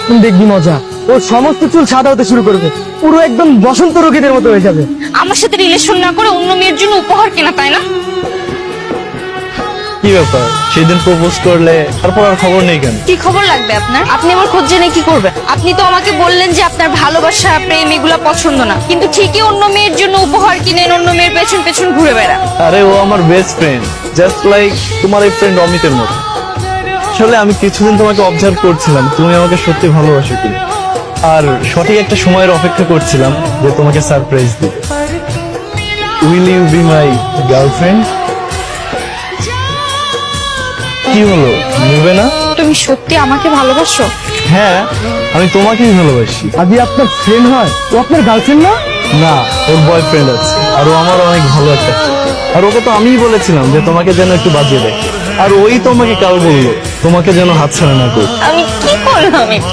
তুমি দেখবি মজা। ওর সমস্ত চুল সাদা হতে শুরু করবে, পুরো একদম বসন্ত রোগীদের মতো হয়ে যাবে। আমার সাথে রিলেশন না করে অন্য মেয়ের জন্য উপহার কেনা, তাই না? কি ব্যাপার, সেদিন প্রপোজ করলে তারপর আর খবর নেই কেন? কি খবর লাগবে আপনার? আপনি আমার খোঁজ জেনে কি করবেন? আপনি তো আমাকে বললেন যে আপনার ভালোবাসা প্রেম এগুলা পছন্দ না, কিন্তু ঠিকই অন্য মেয়ের জন্য উপহার কিনেন, অন্য মেয়ের পেছন পেছন ঘুরে বেড়ান। আরে ও আমার বেস্ট ফ্রেন্ড, জাস্ট লাইক তোমার এই ফ্রেন্ড অমিতের মতো। আসলে আমি কিছুদিন তোমাকে অবজার্ভ করছিলাম, তুমি আমাকে সত্যি ভালোবাসো কিনা, আর সঠিক একটা সময়ের অপেক্ষা করছিলাম যে তোমাকে সারপ্রাইজ দিতে। Will you be my girlfriend? কি হলো, নেবে না? তুমি সত্যি আমাকে ভালোবাসো? হ্যাঁ, আমি তোমাকেই ভালোবাসি। আদি আপনার ফ্রেন্ড হয়, ও আপনার গার্লফ্রেন্ড না? না, ওর বয়ফ্রেন্ড আছে, আর ও আমার অনেক ভালো একটা friend। আর ওকে তো আমিই বলেছিলাম যে তোমাকে যেন একটু বাজিয়ে দেয়, আর ওই তোমাকে কাল বললো তোমাকে যেন হাতছাড়া না করি। আমি কি করলাম এটা?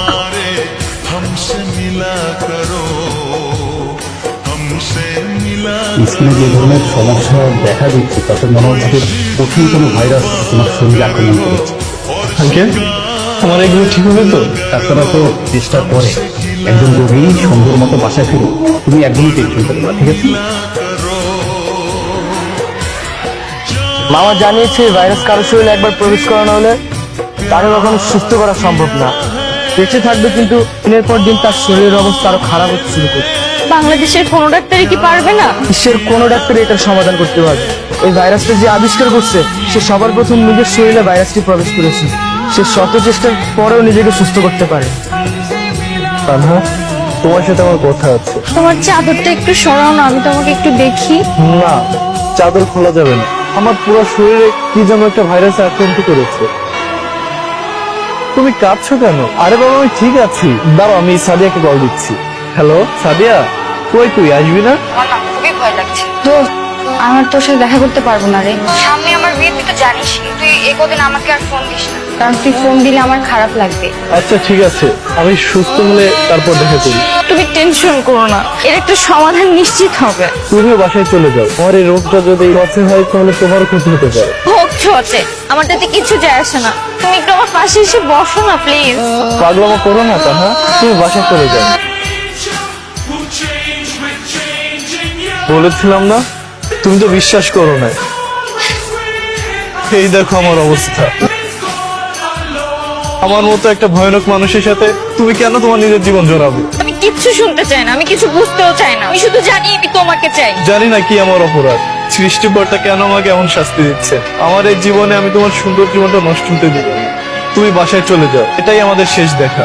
স্কিনে যে ধরনের সমস্যা দেখা দিচ্ছে তাতে মনে হচ্ছে কঠিন কোনো ভাইরাস তোমার শরীরে আক্রমণ করেছে। আঙ্কেল, আমার এগুলো ঠিক হবে তো? ডাক্তাররা তো চেষ্টা করে একজন রোগী সুন্দর মতো বাসায় ফিরুক, তুমি একদমই টেনশন করবে না, ঠিক আছে? মামা জানিয়েছে ভাইরাস কারো শরীরে একবার প্রবেশ করানো হলে তাকে কখনো সুস্থ করা সম্ভব না। বেঁচে থাকবে, কিন্তু দিনের পর দিন তার শরীরের অবস্থা আরো খারাপ হতে শুরু করবে। বাংলাদেশের কোনো ডাক্তারই কি পারবে না? বিশ্বের কোনো ডাক্তার এটার সমাধান করতে পারবে। এই ভাইরাসটা যে আবিষ্কার করছে সে সবার প্রথম নিজের শরীরে ভাইরাসটি প্রবেশ করেছে। সে শত চেষ্টার পরেও নিজেকে সুস্থ করতে পারে। তানহা, তোমার সাথে আমার কথা আছে। তোমার চাদরটা একটু সরাও না, আমি তোমাকে একটু দেখি। না, চাদর খোলা যাবে না, আমার পুরো শরীরে কি যেন একটা ভাইরাস আক্রান্ত করেছে। তুমি কাঁদছো কেন? আরে বাবা, আমি ঠিক আছি, দাঁড়াও আমি সাদিয়াকে কল দিচ্ছি। হ্যালো সাদিয়া, কই তুই, আসবি না? আমার না খুবই ভয় লাগছে। তো আমার তোর সাথে দেখা করতে পারবো না রে, সামনে আমার বিয়ে, তুই তো জানিস। তুই একদিন আমাকে আর ফোন দিস না, কারণ তুই ফোন দিলে আমার খারাপ লাগবে। আচ্ছা ঠিক আছে, আমি সুস্থ হলে তারপর দেখা করি। তুমি টেনশন করো না, এর একটা সমাধান নিশ্চিত হবে। তুমিও বাসায় চলে যাও, আমার এই রোগটা যদি পছন্দ হয় তাহলে তোমারও ক্ষতি হতে পারে। হোক ছোটে, আমার তাতে কিছু যায় আসে না। তুমি একটু আমার পাশে এসে বসো না প্লিজ। পাগলামো করো না তাহা, তুমি বাসায় চলে যাও। বলেছিলাম না, তুমি তো বিশ্বাস করো না। এই দেখো আমার অবস্থা। আমার মতো একটা ভয়ানক মানুষের সাথে তুমি কেন তোমার নিজের জীবন জড়াবে? আমি কিচ্ছু শুনতে চাই না, আমি কিছু বুঝতেও চাই না, আমি শুধু জানি আমি তোমাকে চাই। জানি না কি আমার অপরাধ, সৃষ্টিকর্তা কেন আমাকে এমন শাস্তি দিচ্ছে। আমার এই জীবনে আমি তোমার সুন্দর জীবনটা নষ্ট হতে দিব না। তুমি বাসায় চলে যাও, এটাই আমাদের শেষ দেখা।